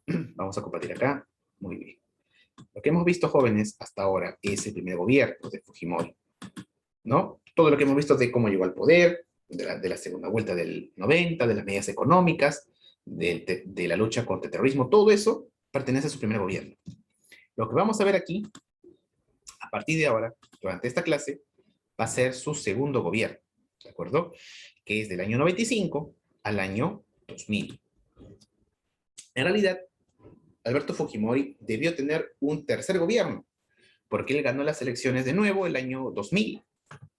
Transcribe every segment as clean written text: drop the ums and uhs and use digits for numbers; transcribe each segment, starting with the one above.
Vamos a compartir acá. Muy bien. Lo que hemos visto, jóvenes, hasta ahora es el primer gobierno de Fujimori, ¿no? Todo lo que hemos visto de cómo llegó al poder, de la segunda vuelta del 90, de las medidas económicas, de la lucha contra el terrorismo, todo eso pertenece a su primer gobierno. Lo que vamos a ver aquí, a partir de ahora, durante esta clase, va a ser su segundo gobierno, ¿de acuerdo? Que es del año 95 al año 2000. En realidad, Alberto Fujimori debió tener un tercer gobierno, porque él ganó las elecciones de nuevo el año 2000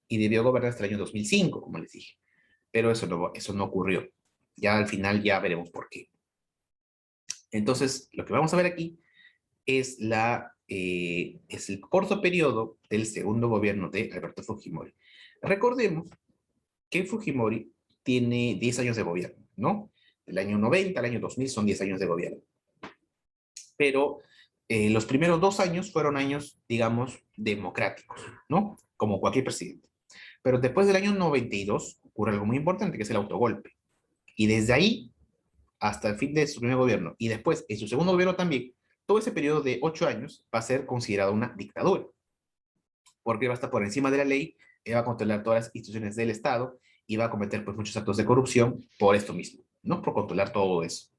y debió gobernar hasta el año 2005, como les dije. Pero eso no ocurrió. Ya al final ya veremos por qué. Entonces, lo que vamos a ver aquí es el corto periodo del segundo gobierno de Alberto Fujimori. Recordemos que Fujimori tiene 10 años de gobierno, ¿no? Del año 90 al año 2000 son 10 años de gobierno. Pero los primeros 2 años fueron años, digamos, democráticos, ¿no? Como cualquier presidente. Pero después del año 92 ocurre algo muy importante, que es el autogolpe. Y desde ahí hasta el fin de su primer gobierno, y después en su segundo gobierno también, todo ese periodo de 8 años va a ser considerado una dictadura, porque va a estar por encima de la ley, va a controlar todas las instituciones del Estado y va a cometer pues muchos actos de corrupción por esto mismo, ¿no? Por controlar todo eso,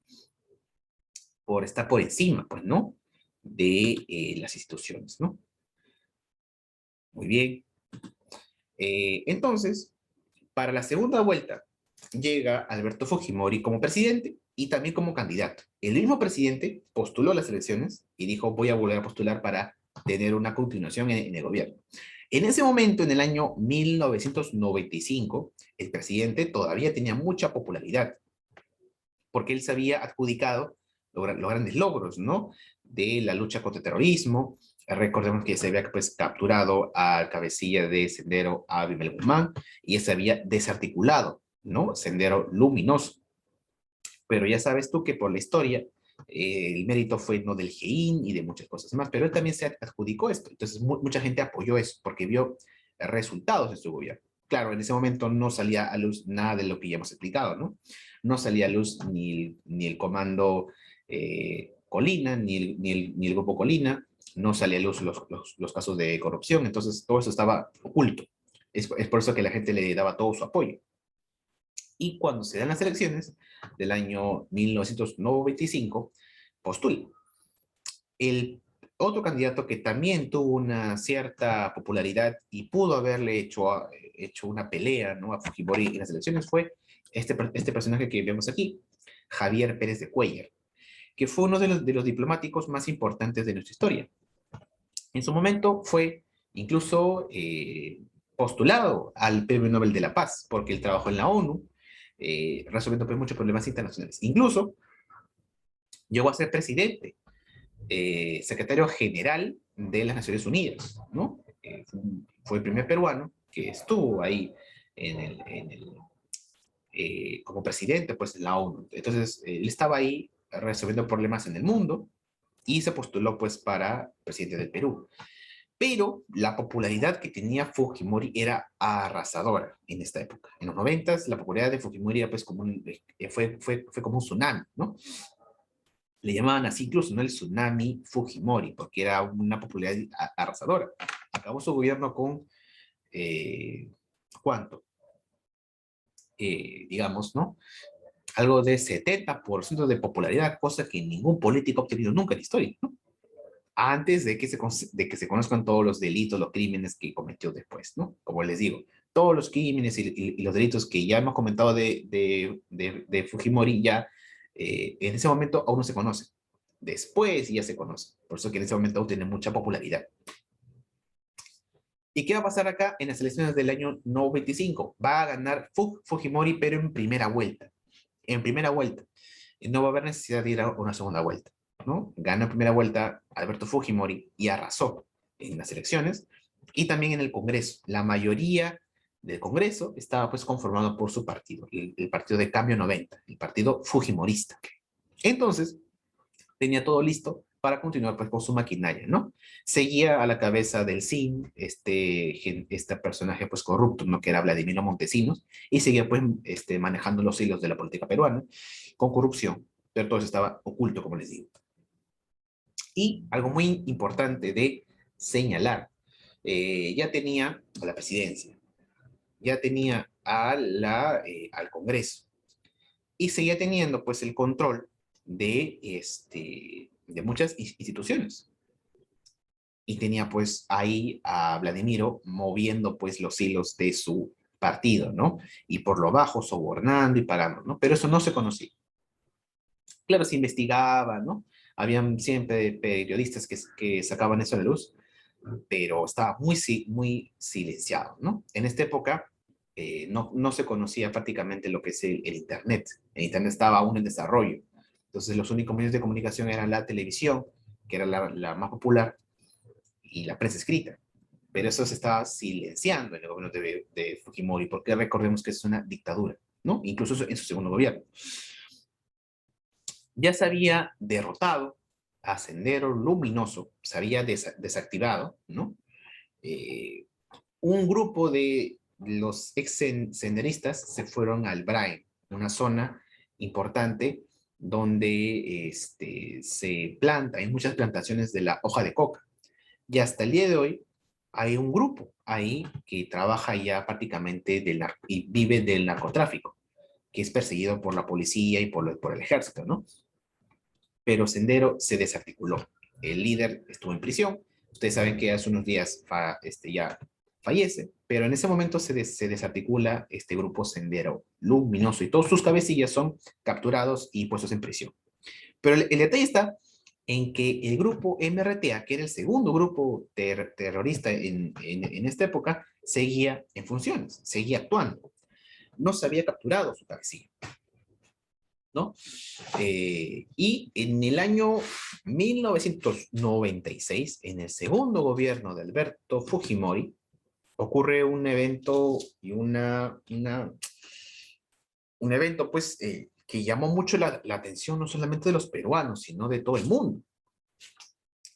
por estar por encima, pues, ¿no? De las instituciones, ¿no? Muy bien. Entonces, para la segunda vuelta, llega Alberto Fujimori como presidente y también como candidato. El mismo presidente postuló las elecciones y dijo, voy a volver a postular para tener una continuación en el gobierno. En ese momento, en el año 1995, el presidente todavía tenía mucha popularidad, porque él se había adjudicado los grandes logros, ¿no? De la lucha contra el terrorismo. Recordemos que se había pues, capturado al cabecilla de Sendero Abimel Guzmán y se había desarticulado, ¿no? Sendero Luminoso. Pero ya sabes tú que por la historia el mérito fue no del GEIN y de muchas cosas más, pero él también se adjudicó esto. Entonces mucha gente apoyó eso porque vio resultados de su gobierno. Claro, en ese momento no salía a luz nada de lo que ya hemos explicado, ¿no? No salía a luz ni el comando Colina, ni el grupo Colina, no salía a luz los casos de corrupción, entonces todo eso estaba oculto. Es por eso que la gente le daba todo su apoyo. Y cuando se dan las elecciones del año 1995, postula. El otro candidato que también tuvo una cierta popularidad y pudo haberle hecho una pelea, ¿no?, a Fujimori en las elecciones fue este personaje que vemos aquí, Javier Pérez de Cuellar, que fue uno de los diplomáticos más importantes de nuestra historia. En su momento fue incluso postulado al Premio Nobel de la Paz, porque él trabajó en la ONU, resolviendo pues, muchos problemas internacionales. Incluso llegó a ser presidente, secretario general de las Naciones Unidas, ¿no? Fue el primer peruano que estuvo ahí como presidente pues, en la ONU. Entonces, él estaba ahí resolviendo problemas en el mundo y se postuló pues, para presidente del Perú. Pero la popularidad que tenía Fujimori era arrasadora en esta época. En los 90 la popularidad de Fujimori era, pues, fue como un tsunami, ¿no? Le llamaban así incluso, ¿no? El tsunami Fujimori, porque era una popularidad arrasadora. Acabó su gobierno con, ¿cuánto? Digamos, ¿no? Algo de 70% de popularidad, cosa que ningún político ha obtenido nunca en la historia, ¿no? Antes de que se conozcan todos los delitos, los crímenes que cometió después, ¿no? Como les digo, todos los crímenes y los delitos que ya hemos comentado de Fujimori ya en ese momento aún no se conocen. Después ya se conoce. Por eso que en ese momento aún tiene mucha popularidad. ¿Y qué va a pasar acá en las elecciones del año 95? Va a ganar Fujimori, pero en primera vuelta. En primera vuelta. No va a haber necesidad de ir a una segunda vuelta, ¿no? Ganó en primera vuelta Alberto Fujimori y arrasó en las elecciones y también en el Congreso. La mayoría del Congreso estaba pues conformado por su partido, el Partido de Cambio 90, el Partido Fujimorista. Entonces, tenía todo listo para continuar pues, con su maquinaria, ¿no? Seguía a la cabeza del CIN, este personaje pues corrupto, ¿no? Que era Vladimiro Montesinos, y seguía pues manejando los hilos de la política peruana con corrupción, pero todo eso estaba oculto, como les digo. Y algo muy importante de señalar, ya tenía a la presidencia, ya tenía al Congreso, y seguía teniendo pues el control de muchas instituciones. Y tenía pues ahí a Vladimiro moviendo pues los hilos de su partido, ¿no? Y por lo bajo sobornando y pagando, ¿no? Pero eso no se conocía. Claro, se investigaba, ¿no? Habían siempre periodistas que sacaban eso a la luz, pero estaba muy silenciado, ¿no? En esta época no se conocía prácticamente lo que es el Internet. El Internet estaba aún en desarrollo. Entonces los únicos medios de comunicación eran la televisión, que era la más popular, y la prensa escrita. Pero eso se estaba silenciando en el gobierno de Fujimori, porque recordemos que es una dictadura, ¿no? Incluso en su segundo gobierno. Ya se había derrotado a Sendero Luminoso, se había desactivado, ¿no? Eh, un grupo de los ex senderistas se fueron al Brain, una zona importante donde se planta, hay muchas plantaciones de la hoja de coca. Y hasta el día de hoy hay un grupo ahí que trabaja ya prácticamente y vive del narcotráfico, que es perseguido por la policía y por el ejército, ¿no? Pero Sendero se desarticuló. El líder estuvo en prisión. Ustedes saben que hace unos días ya fallece, pero en ese momento se desarticula este grupo Sendero Luminoso y todos sus cabecillas son capturados y puestos en prisión. Pero el detalle está en que el grupo MRTA, que era el segundo grupo terrorista en esta época, seguía en funciones, seguía actuando. No se había capturado su cabecilla, ¿no? Y en el año 1996, en el segundo gobierno de Alberto Fujimori, ocurre un evento y un evento pues que llamó mucho la atención no solamente de los peruanos, sino de todo el mundo.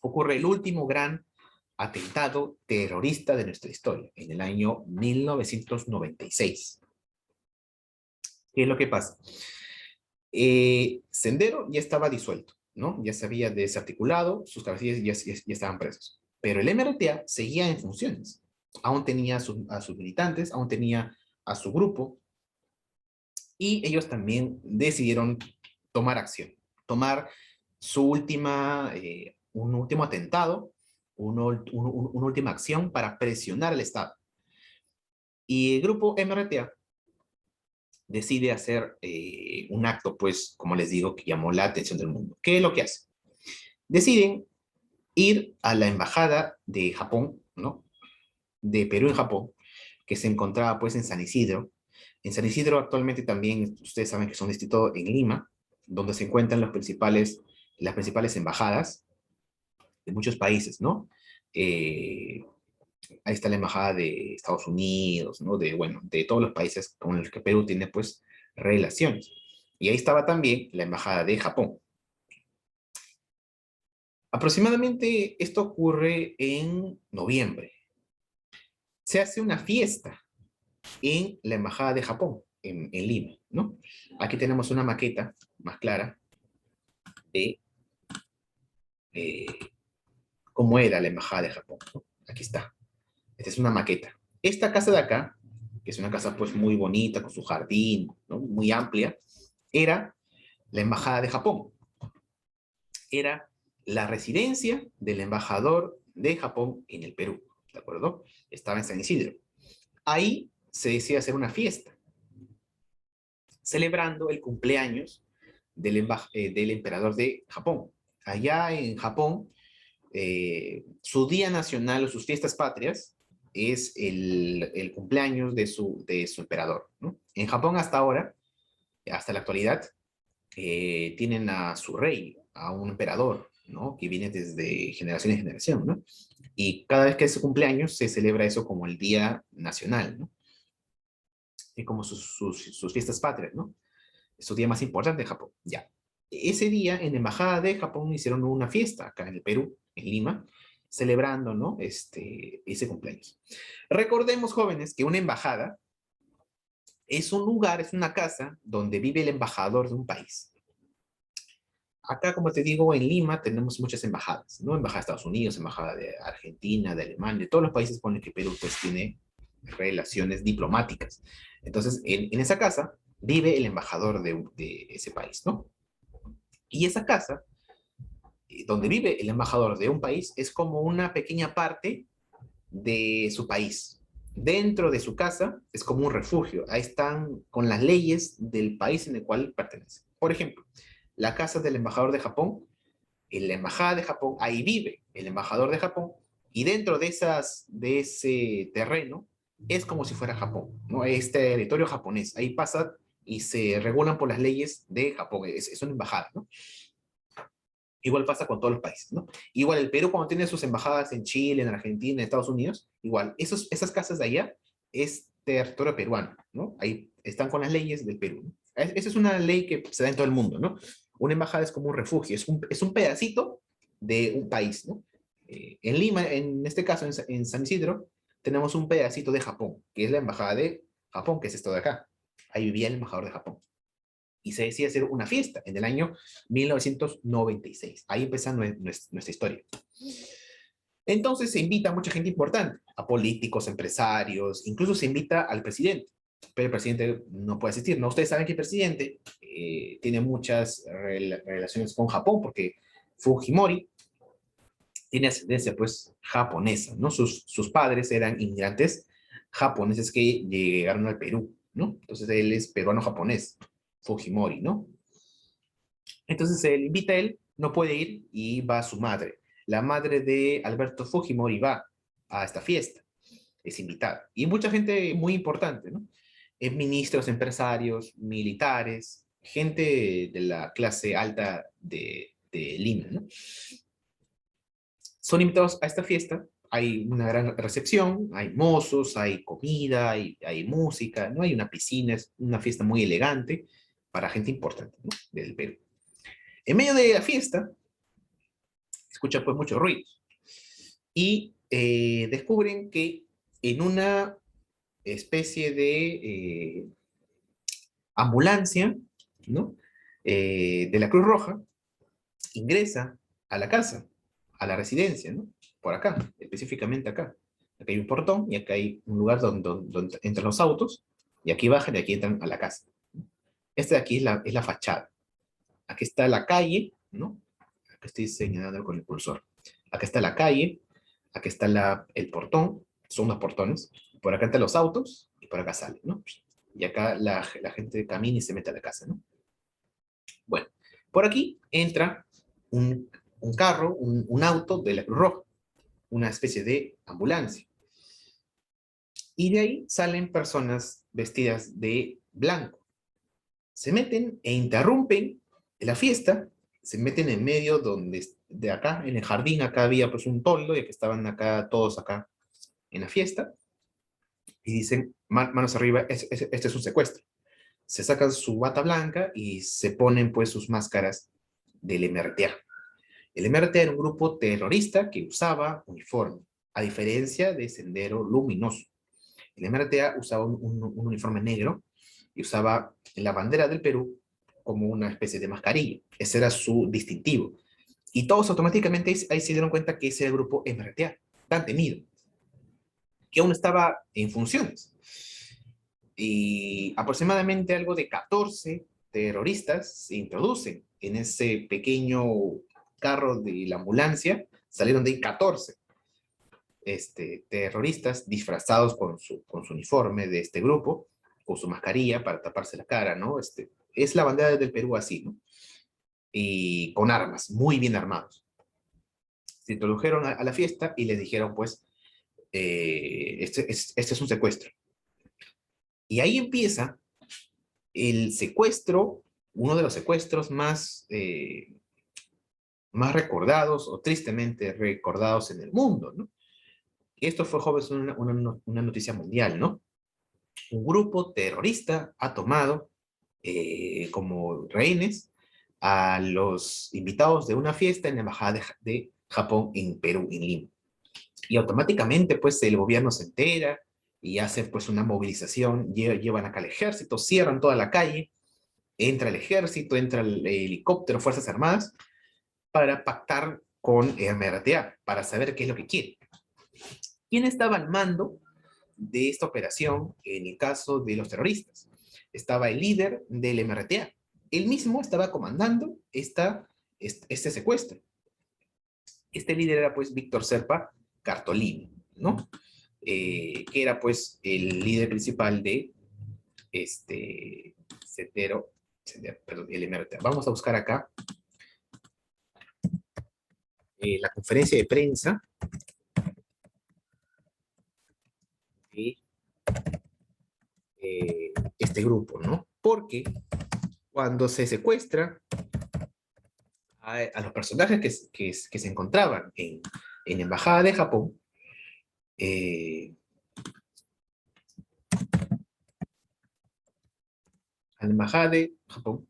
Ocurre el último gran atentado terrorista de nuestra historia, en el año 1996. ¿Qué es lo que pasa? Sendero ya estaba disuelto, ¿no? Ya se había desarticulado, sus cabecillas ya estaban presos. Pero el MRTA seguía en funciones. Aún tenía a sus militantes, aún tenía a su grupo, y ellos también decidieron tomar acción, tomar un último atentado, una última acción para presionar al Estado. Y el grupo MRTA decide hacer un acto, pues, como les digo, que llamó la atención del mundo. ¿Qué es lo que hace? Deciden ir a la embajada de Japón, ¿no? De Perú en Japón, que se encontraba, pues, en San Isidro. En San Isidro actualmente también, ustedes saben que es un distrito en Lima, donde se encuentran las principales embajadas de muchos países, ¿no? Eh, Ahí está la embajada de Estados Unidos, ¿no? Bueno, de todos los países con los que Perú tiene, pues, relaciones. Y ahí estaba también la embajada de Japón. Aproximadamente esto ocurre en noviembre. Se hace una fiesta en la embajada de Japón, en Lima, ¿no? Aquí tenemos una maqueta más clara de eh, cómo era la embajada de Japón, ¿no? Aquí está. Esta es una maqueta. Esta casa de acá, que es una casa pues muy bonita, con su jardín, ¿no? Muy amplia, era la embajada de Japón. Era la residencia del embajador de Japón en el Perú, ¿de acuerdo? Estaba en San Isidro. Ahí se decía hacer una fiesta, celebrando el cumpleaños del emperador de Japón. Allá en Japón, su día nacional o sus fiestas patrias es el cumpleaños de su emperador, ¿no? En Japón hasta ahora, hasta la actualidad, tienen a su rey, a un emperador, ¿no? Que viene desde generación en generación, ¿no? Y cada vez que es su cumpleaños se celebra eso como el día nacional, ¿no? Y como sus fiestas patrias, ¿no? Es su día más importante en Japón, ya. Ese día en la Embajada de Japón hicieron una fiesta acá en el Perú, en Lima, celebrando, ¿no? Ese cumpleaños. Recordemos, jóvenes, que una embajada es un lugar, es una casa donde vive el embajador de un país. Acá, como te digo, en Lima tenemos muchas embajadas, ¿no? Embajada de Estados Unidos, embajada de Argentina, de Alemania, de todos los países con los que Perú pues tiene relaciones diplomáticas. Entonces, en esa casa vive el embajador de ese país, ¿no? Y esa casa, donde vive el embajador de un país, es como una pequeña parte de su país. Dentro de su casa es como un refugio. Ahí están con las leyes del país en el cual pertenece. Por ejemplo, la casa del embajador de Japón, en la embajada de Japón, ahí vive el embajador de Japón, y dentro de ese terreno es como si fuera Japón, ¿no? Es territorio japonés. Ahí pasa y se regulan por las leyes de Japón. Es una embajada, ¿no? Igual pasa con todos los países, ¿no? Igual el Perú cuando tiene sus embajadas en Chile, en Argentina, en Estados Unidos, igual, esas casas de allá es territorio peruano, ¿no? Ahí están con las leyes del Perú, ¿no? Esa es una ley que se da en todo el mundo, ¿no? Una embajada es como un refugio, es un pedacito de un país, ¿no? En Lima, en este caso, en San Isidro, tenemos un pedacito de Japón, que es la embajada de Japón, que es esto de acá. Ahí vivía el embajador de Japón y se decía hacer una fiesta en el año 1996. Ahí empieza nuestra historia. Entonces se invita a mucha gente importante, a políticos, empresarios, incluso se invita al presidente, pero el presidente no puede asistir. No, ustedes saben que el presidente tiene muchas relaciones con Japón, porque Fujimori tiene ascendencia pues japonesa, ¿no? Sus padres eran inmigrantes japoneses que llegaron al Perú, ¿no? Entonces él es peruano-japonés, Fujimori, ¿no? Entonces él invita a él, no puede ir y va su madre. La madre de Alberto Fujimori va a esta fiesta, es invitada. Y mucha gente muy importante, ¿no? Ministros, empresarios, militares, gente de la clase alta de Lima, ¿no? Son invitados a esta fiesta, hay una gran recepción, hay mozos, hay comida, hay música, ¿no? Hay una piscina, es una fiesta muy elegante para gente importante, ¿no? Del Perú. En medio de la fiesta, escuchan pues muchos ruidos y descubren que en una especie de ambulancia, ¿no? De la Cruz Roja, ingresa a la casa, a la residencia, ¿no? Por acá, específicamente acá. Acá hay un portón y acá hay un lugar donde entran los autos y aquí bajan y aquí entran a la casa. Esta de aquí es la fachada. Aquí está la calle, ¿no? Acá estoy señalando con el cursor. Acá está la calle, acá está el portón, son dos portones. Por acá están los autos y por acá salen, ¿no? Y acá la gente camina y se mete a la casa, ¿no? Bueno, por aquí entra un carro, un auto de la Cruz Roja, una especie de ambulancia. Y de ahí salen personas vestidas de blanco. Se meten e interrumpen la fiesta, se meten en medio de acá, en el jardín, acá había pues un toldo, y que estaban acá todos acá en la fiesta, y dicen, manos arriba, este es un secuestro. Se sacan su bata blanca y se ponen pues sus máscaras del MRTA. El MRTA era un grupo terrorista que usaba uniforme, a diferencia de Sendero Luminoso. El MRTA usaba un uniforme negro y usaba la bandera del Perú como una especie de mascarilla. Ese era su distintivo. Y todos automáticamente ahí se dieron cuenta que ese era el grupo MRTA, tan temido, que aún estaba en funciones. Y aproximadamente algo de 14 terroristas se introducen en ese pequeño carro de la ambulancia. Salieron de ahí 14 terroristas disfrazados con su uniforme de este grupo, con su mascarilla para taparse la cara, ¿no? Es la bandera del Perú así, ¿no? Y con armas, muy bien armados. Se introdujeron a la fiesta y les dijeron, pues, este es un secuestro. Y ahí empieza el secuestro, uno de los secuestros más recordados o tristemente recordados en el mundo, ¿no? Esto fue, jóvenes, una noticia mundial, ¿no? Un grupo terrorista ha tomado como rehenes a los invitados de una fiesta en la embajada de Japón en Perú, en Lima. Y automáticamente, pues, el gobierno se entera y hace, pues, una movilización, llevan acá al ejército, cierran toda la calle entra el ejército, entra el helicóptero, Fuerzas Armadas, para pactar con MRTA, para saber qué es lo que quiere. ¿Quién estaba al mando de esta operación en el caso de los terroristas? Estaba el líder del MRTA. Él mismo estaba comandando este secuestro. Este líder era pues Víctor Serpa Cartolini, ¿no? Que era pues el líder principal de este perdón, el MRTA. Vamos a buscar acá la conferencia de prensa de este grupo, ¿no? Porque cuando se secuestra a los personajes que se encontraban en la Embajada de Japón, eh, a la Embajada de Japón,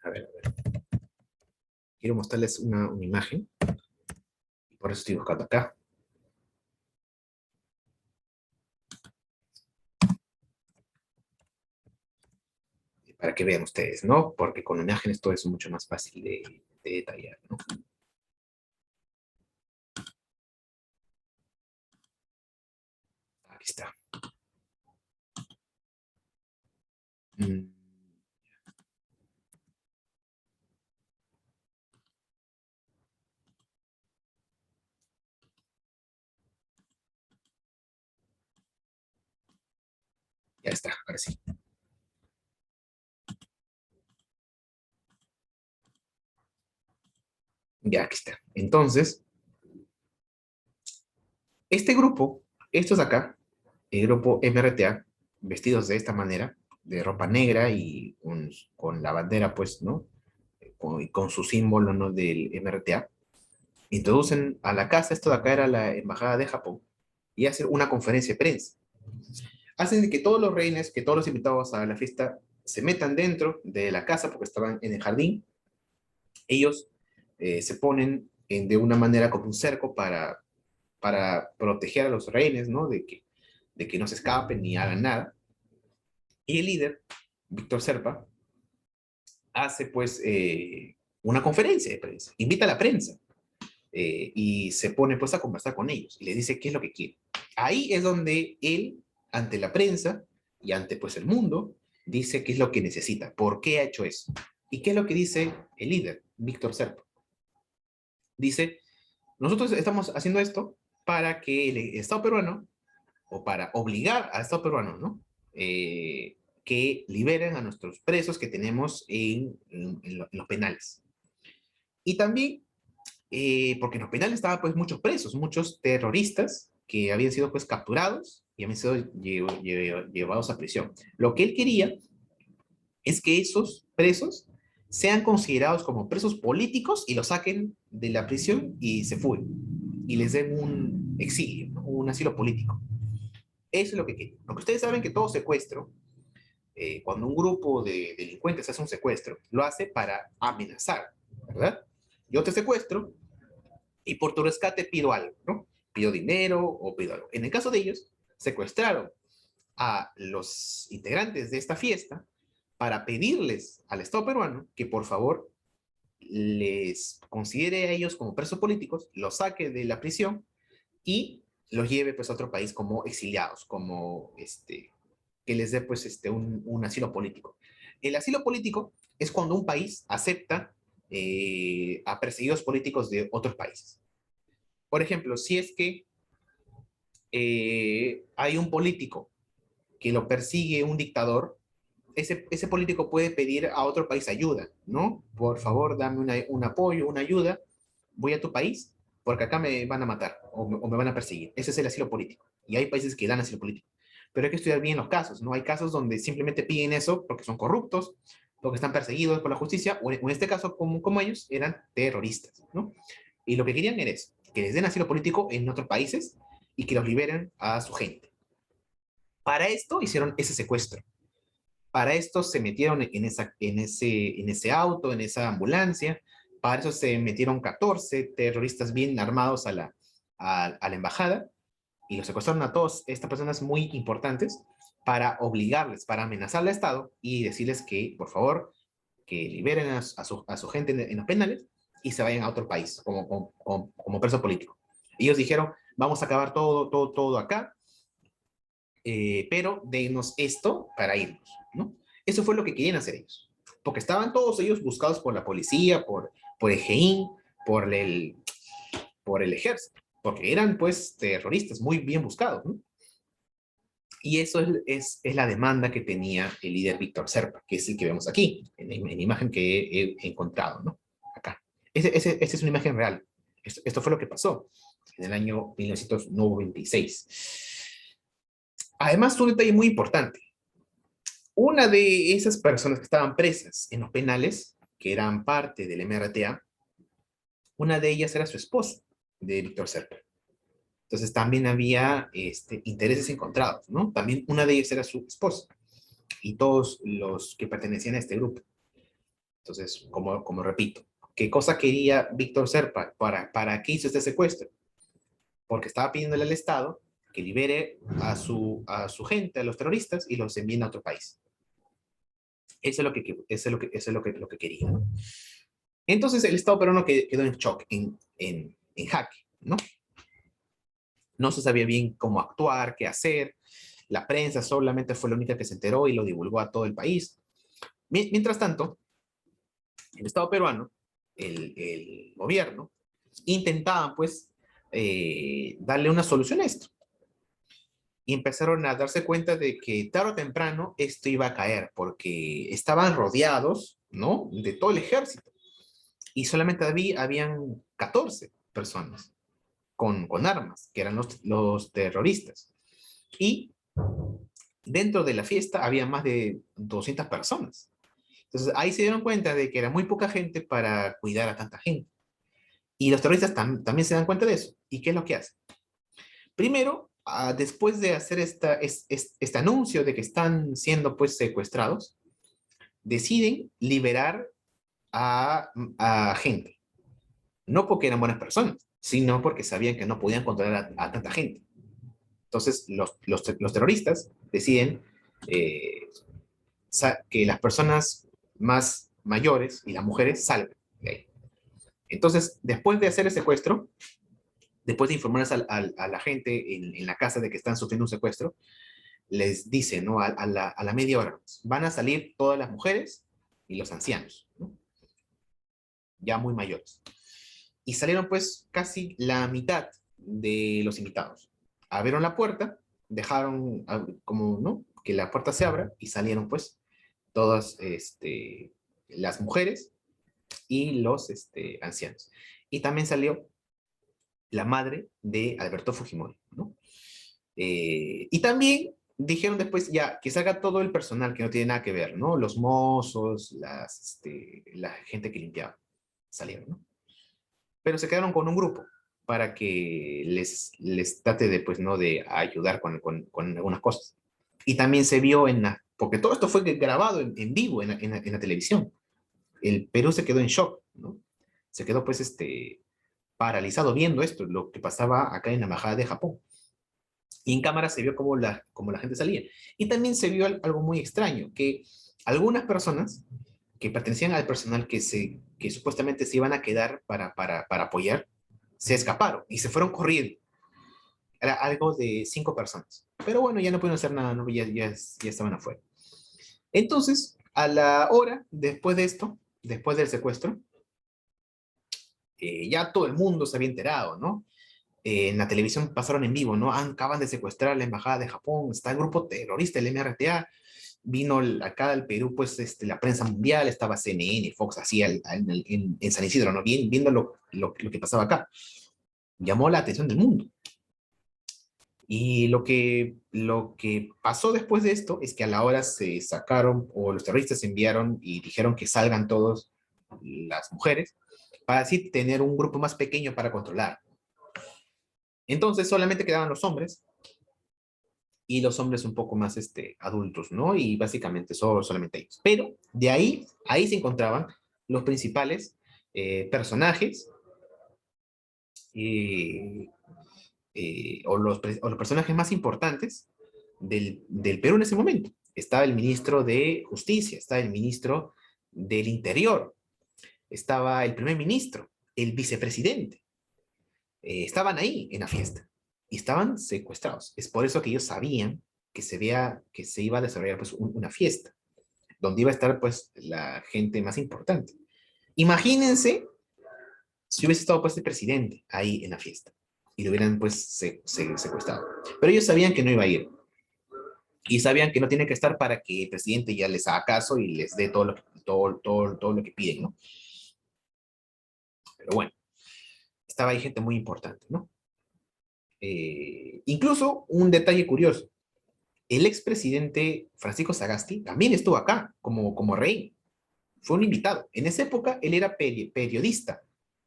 a ver, quiero mostrarles una imagen, y por eso estoy buscando acá. Para que vean ustedes, ¿no? Porque con imágenes todo es mucho más fácil de detallar, ¿no? Aquí está. Mm, ya está, ahora sí. Ya, aquí está. Entonces, este grupo, estos acá, el grupo MRTA, vestidos de esta manera, de ropa negra y con la bandera, pues, ¿no? Con su símbolo, ¿no? Del MRTA, introducen a la casa, esto de acá era la Embajada de Japón, y hacen una conferencia de prensa. Hacen que todos los rehenes, que todos los invitados a la fiesta se metan dentro de la casa porque estaban en el jardín. Ellos se ponen de una manera como un cerco para proteger a los rehenes, ¿no? De que no se escapen ni hagan nada. Y el líder, Víctor Serpa, hace pues una conferencia de prensa, invita a la prensa y se pone pues a conversar con ellos y les dice qué es lo que quiere. Ahí es donde él, ante la prensa y ante pues el mundo, dice qué es lo que necesita, por qué ha hecho eso. ¿Y qué es lo que dice el líder, Víctor Serpa? Dice, nosotros estamos haciendo esto para que el Estado peruano, o para obligar al Estado peruano, ¿no? Que liberen a nuestros presos que tenemos en los penales. Y también porque en los penales estaban pues muchos presos, muchos terroristas que habían sido pues capturados y habían sido llevados a prisión. Lo que él quería es que esos presos sean considerados como presos políticos y los saquen de la prisión y se fuguen y les den un exilio, ¿no? Un asilo político. Eso es lo que quería. Porque ustedes saben que todo secuestro, cuando un grupo de delincuentes hace un secuestro, lo hace para amenazar, ¿verdad? Yo te secuestro y por tu rescate pido algo, ¿no? Pido dinero o pido algo. En el caso de ellos, secuestraron a los integrantes de esta fiesta para pedirles al Estado peruano que por favor les considere a ellos como presos políticos, los saque de la prisión y los lleve pues a otro país como exiliados, como que les dé pues un asilo político. El asilo político es cuando un país acepta a perseguidos políticos de otros países. Por ejemplo, si es que hay un político que lo persigue un dictador, ese político puede pedir a otro país ayuda, ¿no? Por favor, dame un apoyo, una ayuda, voy a tu país porque acá me van a matar o me van a perseguir. Ese es el asilo político. Y hay países que dan asilo político. Pero hay que estudiar bien los casos, ¿no? Hay casos donde simplemente piden eso porque son corruptos, porque están perseguidos por la justicia, o en este caso, como ellos, eran terroristas, ¿no? Y lo que querían era eso, que les den asilo político en otros países y que los liberen a su gente. Para esto hicieron ese secuestro. Para esto se metieron en ese auto, en esa ambulancia. Para eso se metieron 14 terroristas bien armados a la embajada y los secuestraron a todas estas personas muy importantes para obligarles, para amenazar al Estado y decirles que, por favor, que liberen a su gente en los penales y se vayan a otro país como preso político. Ellos dijeron, vamos a acabar todo acá, pero denos esto para irnos, ¿no? Eso fue lo que querían hacer ellos, porque estaban todos ellos buscados por la policía, por el GEIN, por el ejército, porque eran pues terroristas muy bien buscados, ¿no? Y eso es la demanda que tenía el líder Víctor Serpa, que es el que vemos aquí, en la imagen que he encontrado, ¿no? Acá. Esta es una imagen real. Esto fue lo que pasó en el año 1996. Además, un detalle muy importante. Una de esas personas que estaban presas en los penales, que eran parte del MRTA, una de ellas era su esposa, de Víctor Serpa. Entonces también había intereses encontrados, ¿no? También una de ellas era su esposa y todos los que pertenecían a este grupo. Entonces, como repito, ¿qué cosa quería Víctor Serpa? ¿Para qué hizo este secuestro? Porque estaba pidiéndole al Estado que libere a su gente, a los terroristas, y los envíen a otro país. Eso es lo que quería, ¿no? Entonces el Estado peruano quedó en shock, en jaque, ¿no? No se sabía bien cómo actuar, qué hacer. La prensa solamente fue la única que se enteró y lo divulgó a todo el país. Mientras tanto, el Estado peruano, el gobierno, intentaba pues darle una solución a esto. Y empezaron a darse cuenta de que tarde o temprano esto iba a caer, porque estaban rodeados, ¿no? De todo el ejército. Y solamente habían 14 personas con armas, que eran los terroristas. Y dentro de la fiesta había más de 200 personas. Entonces ahí se dieron cuenta de que era muy poca gente para cuidar a tanta gente. Y los terroristas también se dan cuenta de eso. ¿Y qué es lo que hacen? Primero, después de hacer este anuncio de que están siendo pues secuestrados, deciden liberar a gente. No porque eran buenas personas, sino porque sabían que no podían controlar a tanta gente. Entonces, los terroristas deciden eh, que las personas más mayores y las mujeres salgan de ahí. Entonces, después de hacer el secuestro, después de informarles a la gente en la casa de que están sufriendo un secuestro, les dicen, ¿no? A la media hora, van a salir todas las mujeres y los ancianos, ¿no? Ya muy mayores. Y salieron pues casi la mitad de los invitados. Abrieron la puerta, dejaron como, ¿no? Que la puerta se abra y salieron pues todas las mujeres y los ancianos. Y también salió la madre de Alberto Fujimori, ¿no? Y también dijeron después ya que salga todo el personal que no tiene nada que ver, ¿no? Los mozos, la gente que limpiaba, salieron, ¿no? Pero se quedaron con un grupo para que les trate de, pues, ¿no? De ayudar con algunas cosas. Y también se vio porque todo esto fue grabado en vivo en la televisión. El Perú se quedó en shock, ¿no? Se quedó, pues, paralizado viendo esto, lo que pasaba acá en la embajada de Japón. Y en cámara se vio como la gente salía. Y también se vio algo muy extraño, que algunas personas que pertenecían al personal que supuestamente se iban a quedar para apoyar, se escaparon y se fueron corriendo. Era algo de 5 personas. Pero bueno, ya no pudieron hacer nada, ¿no? Ya estaban afuera. Entonces, a la hora, después de esto, después del secuestro, ya todo el mundo se había enterado, ¿no? En la televisión pasaron en vivo, ¿no? Acaban de secuestrar la embajada de Japón, está el grupo terrorista, el MRTA, vino acá al Perú, pues la prensa mundial, estaba CNN, Fox, así en San Isidro, ¿no? Viendo lo que pasaba acá. Llamó la atención del mundo. Y lo que pasó después de esto es que a la hora se sacaron, o los terroristas enviaron y dijeron que salgan todas las mujeres, para así tener un grupo más pequeño para controlar. Entonces solamente quedaban los hombres, y los hombres un poco más adultos, ¿no? Y básicamente solamente ellos. Pero de ahí se encontraban los principales personajes, o los personajes más importantes del Perú en ese momento. Estaba el ministro de Justicia, estaba el ministro del Interior, estaba el primer ministro, el vicepresidente. Estaban ahí en la fiesta y estaban secuestrados. Es por eso que ellos sabían que se iba a desarrollar pues, una fiesta, donde iba a estar pues la gente más importante. Imagínense si hubiese estado pues el presidente ahí en la fiesta y lo hubieran pues secuestrado. Pero ellos sabían que no iba a ir y sabían que no tiene que estar para que el presidente ya les haga caso y les dé todo lo que piden, ¿no? Pero bueno, estaba ahí gente muy importante, ¿no? Incluso un detalle curioso, el expresidente Francisco Sagasti también estuvo acá como rey, fue un invitado. En esa época él era periodista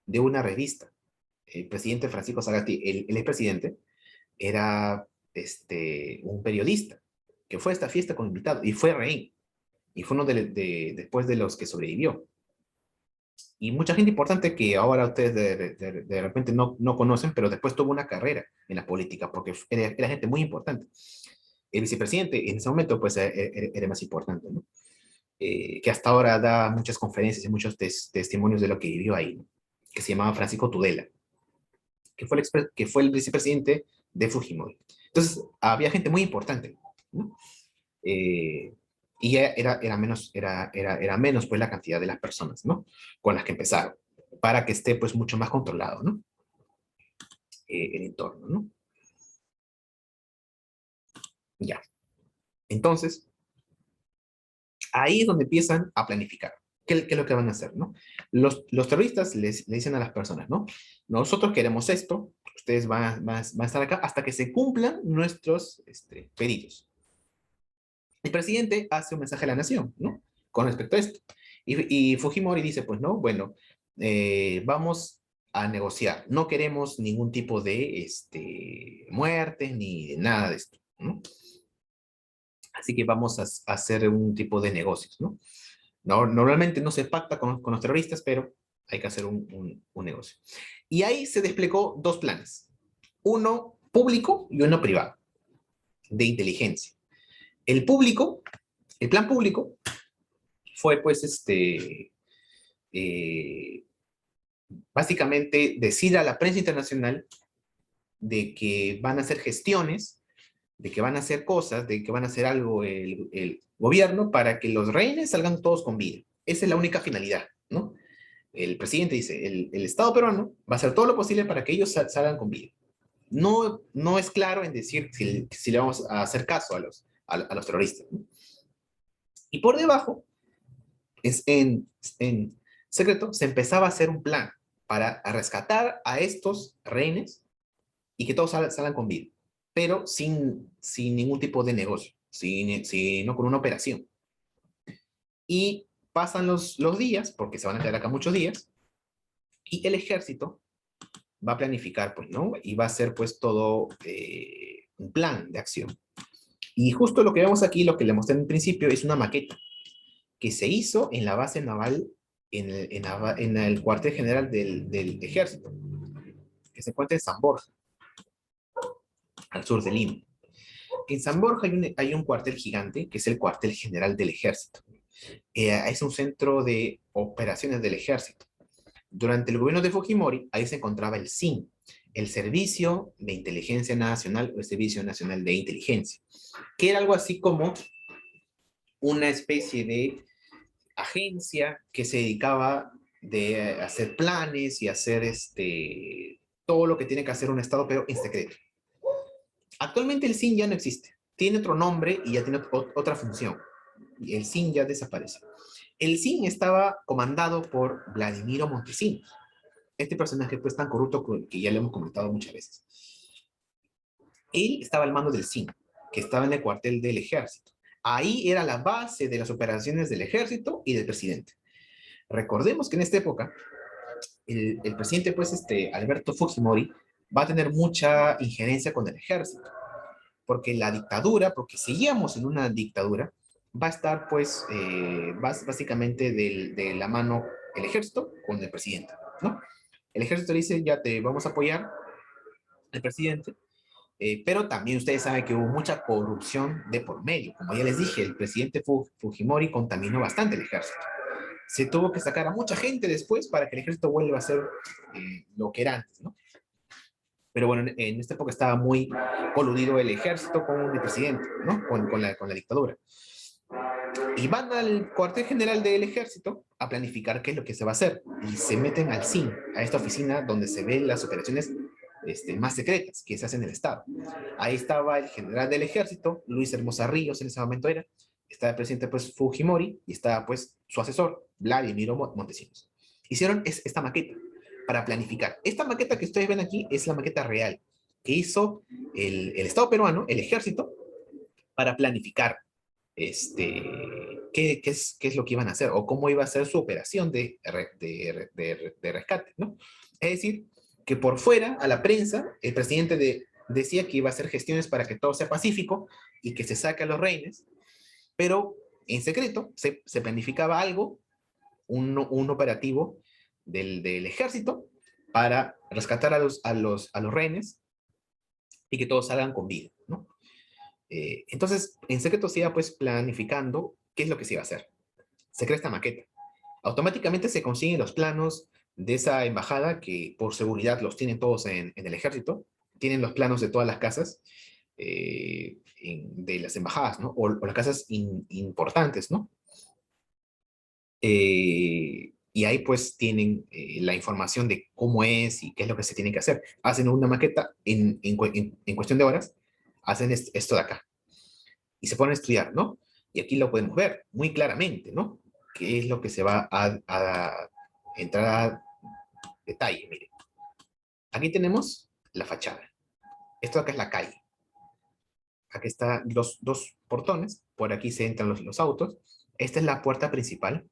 de una revista. El presidente Francisco Sagasti, el expresidente, era un periodista que fue a esta fiesta como invitado y fue rey. Y fue uno después de los que sobrevivió. Y mucha gente importante que ahora ustedes de repente no conocen, pero después tuvo una carrera en la política, porque era gente muy importante. El vicepresidente en ese momento pues era más importante, ¿no? Que hasta ahora da muchas conferencias y muchos testimonios de lo que vivió ahí, ¿no? Que se llamaba Francisco Tudela, que fue el vicepresidente de Fujimori. Entonces, había gente muy importante, ¿no? Eh, y era menos pues la cantidad de las personas, ¿no? Con las que empezaron, para que esté pues mucho más controlado, ¿no? El entorno, ¿no? Ya. Entonces, ahí es donde empiezan a planificar. ¿Qué es lo que van a hacer, no? Los terroristas le dicen a las personas, ¿no? Nosotros queremos esto, ustedes van a estar acá hasta que se cumplan nuestros pedidos. El presidente hace un mensaje a la nación, ¿no? Con respecto a esto. Y Fujimori dice, pues no, bueno, vamos a negociar. No queremos ningún tipo de muertes ni de nada de esto, ¿no? Así que vamos a hacer un tipo de negocios, ¿no? No, normalmente no se pacta con los terroristas, pero hay que hacer un negocio. Y ahí se desplegó dos planes, uno público y uno privado, de inteligencia. El público, el plan público, fue pues eh, básicamente decir a la prensa internacional de que van a hacer gestiones, de que van a hacer cosas, de que van a hacer algo el gobierno para que los rehenes salgan todos con vida. Esa es la única finalidad, ¿no? El presidente dice, el Estado peruano va a hacer todo lo posible para que ellos salgan con vida. No es claro en decir si le vamos a hacer caso a los terroristas, ¿no? Y por debajo, en secreto, se empezaba a hacer un plan para rescatar a estos rehenes y que todos salgan con vida, pero sin ningún tipo de negocio, sino con una operación. Y pasan los días, porque se van a quedar acá muchos días, y el ejército va a planificar, pues, ¿no? Y va a hacer, pues, todo un plan de acción. Y justo lo que vemos aquí, lo que le mostré en principio, es una maqueta que se hizo en la base naval, en el cuartel general del ejército, que se encuentra en San Borja, al sur de Lima. En San Borja hay un cuartel gigante, que es el cuartel general del ejército. Es un centro de operaciones del ejército. Durante el gobierno de Fujimori, ahí se encontraba el SIN, el Servicio de Inteligencia Nacional o el Servicio Nacional de Inteligencia, que era algo así como una especie de agencia que se dedicaba de hacer planes y hacer todo lo que tiene que hacer un Estado, pero en secreto. Actualmente el SIN ya no existe, tiene otro nombre y ya tiene otra función. El SIN ya desaparece. El SIN estaba comandado por Vladimiro Montesinos, este personaje pues tan corrupto que ya lo hemos comentado muchas veces. Él estaba al mando del SIN, que estaba en el cuartel del ejército. Ahí era la base de las operaciones del ejército y del presidente. Recordemos que en esta época, el presidente, pues, Alberto Fujimori, va a tener mucha injerencia con el ejército, porque la dictadura, porque seguíamos en una dictadura, va a estar, pues, básicamente de la mano el ejército con el presidente, ¿no? El ejército dice, ya te vamos a apoyar, el presidente, pero también ustedes saben que hubo mucha corrupción de por medio. Como ya les dije, el presidente Fujimori contaminó bastante el ejército. Se tuvo que sacar a mucha gente después para que el ejército vuelva a ser lo que era antes, ¿no? Pero bueno, en esta época estaba muy coludido el ejército con el presidente, ¿no? Con la dictadura. Y van al cuartel general del ejército a planificar qué es lo que se va a hacer. Y se meten al CIN, a esta oficina donde se ven las operaciones más secretas que se hacen en el Estado. Ahí estaba el general del ejército, Luis Hermosa Ríos en ese momento era, estaba el presidente pues Fujimori y estaba pues su asesor, Vladimiro Montesinos. Hicieron esta maqueta para planificar. Esta maqueta que ustedes ven aquí es la maqueta real que hizo el Estado peruano, el ejército, para planificar qué es lo que iban a hacer o cómo iba a ser su operación de rescate, ¿no? Es decir, que por fuera, a la prensa, el presidente decía que iba a hacer gestiones para que todo sea pacífico y que se saque a los rehenes, pero en secreto se planificaba algo, un operativo del ejército para rescatar a los rehenes y que todos salgan con vida, ¿no? Entonces, en secreto se iba pues planificando qué es lo que se iba a hacer. Se crea esta maqueta. Automáticamente se consiguen los planos de esa embajada que por seguridad los tienen todos en el ejército. Tienen los planos de todas las casas de las embajadas, ¿no? O las casas importantes, ¿no? Y ahí pues tienen la información de cómo es y qué es lo que se tiene que hacer. Hacen una maqueta en cuestión de horas, hacen esto de acá y se ponen a estudiar, ¿no? Y aquí lo podemos ver muy claramente, ¿no? ¿Qué es lo que se va a entrar a detalle? Miren, aquí tenemos la fachada. Esto de acá es la calle. Aquí están los dos portones, por aquí se entran los autos. Esta es la puerta principal.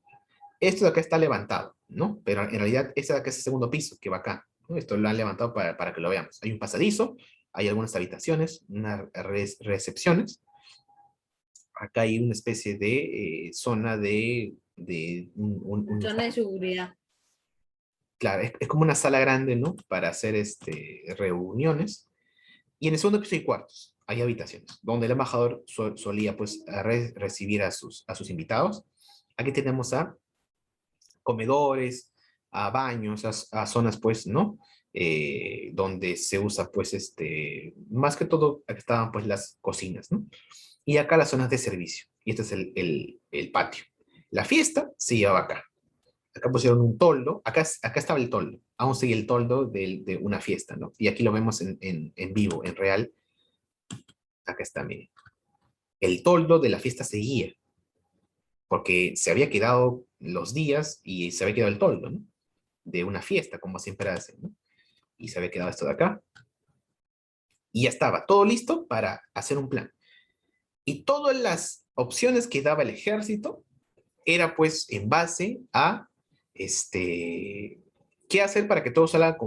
Esto de acá está levantado, ¿no? Pero en realidad este de acá es el segundo piso que va acá, ¿no? Esto lo han levantado para que lo veamos. Hay un pasadizo, hay algunas habitaciones, unas recepciones. Acá hay una especie de zona de Zona de seguridad. claro, es como una sala grande, ¿no? Para hacer reuniones. Y en el segundo piso hay cuartos, hay habitaciones, donde el embajador solía pues recibir a sus invitados. Aquí tenemos a comedores, a baños, a zonas pues, ¿no? Donde se usa pues más que todo, aquí estaban pues las cocinas, ¿no? Y acá las zonas de servicio. Y este es el patio. La fiesta se llevaba acá. Acá pusieron un toldo. Acá estaba el toldo. Aún sigue el toldo de una fiesta, ¿no? Y aquí lo vemos en vivo, en real. Acá está, miren. El toldo de la fiesta seguía. Porque se había quedado los días y se había quedado el toldo, ¿no? De una fiesta, como siempre hacen, ¿no? Y se había quedado esto de acá. Y ya estaba todo listo para hacer un plan. Y todas las opciones que daba el ejército era pues en base a qué hacer para que todo salga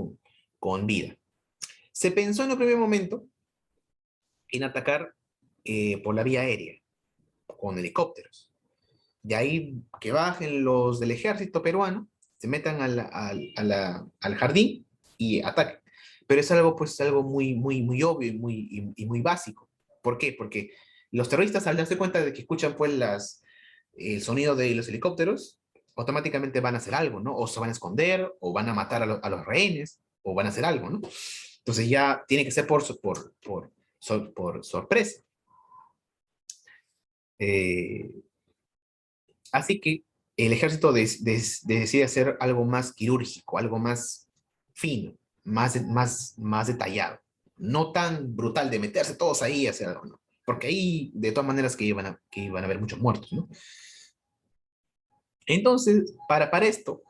con vida. Se pensó en un primer momento en atacar por la vía aérea, con helicópteros. De ahí que bajen los del ejército peruano, se metan al jardín y ataquen. Pero es algo, pues, algo muy, muy, muy obvio y muy básico. ¿Por qué? Porque los terroristas, al darse cuenta de que escuchan pues el sonido de los helicópteros, automáticamente van a hacer algo, ¿no? O se van a esconder, o van a matar a los rehenes, o van a hacer algo, ¿no? Entonces ya tiene que ser por sorpresa. Eh, Así que el ejército decide hacer algo más quirúrgico, algo más fino, más detallado. No tan brutal de meterse todos ahí y hacer algo, ¿no? Porque ahí, de todas maneras, que iban a haber muchos muertos, ¿no? Entonces, para esto,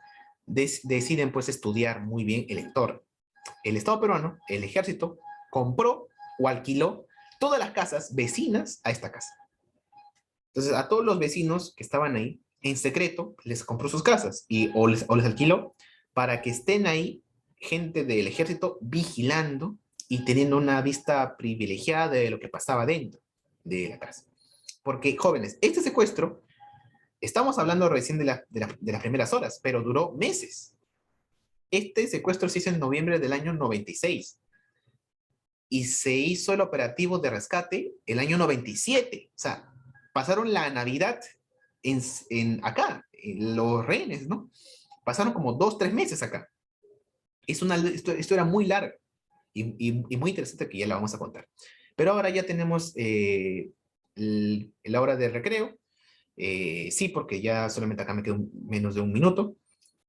deciden pues estudiar muy bien el entorno. El Estado peruano, el ejército, compró o alquiló todas las casas vecinas a esta casa. Entonces, a todos los vecinos que estaban ahí, en secreto, les compró sus casas o les alquiló para que estén ahí gente del ejército vigilando y teniendo una vista privilegiada de lo que pasaba dentro de la casa. Porque, jóvenes, este secuestro, estamos hablando recién de las primeras horas, pero duró meses. Este secuestro se hizo en noviembre del año 96. y se hizo el operativo de rescate el año 97. O sea, pasaron la Navidad acá, en los rehenes, ¿no? Pasaron como 2, 3 meses acá. Esto era muy largo y muy interesante que ya la vamos a contar. Pero ahora ya tenemos la hora de recreo. Sí, porque ya solamente acá me queda menos de un minuto.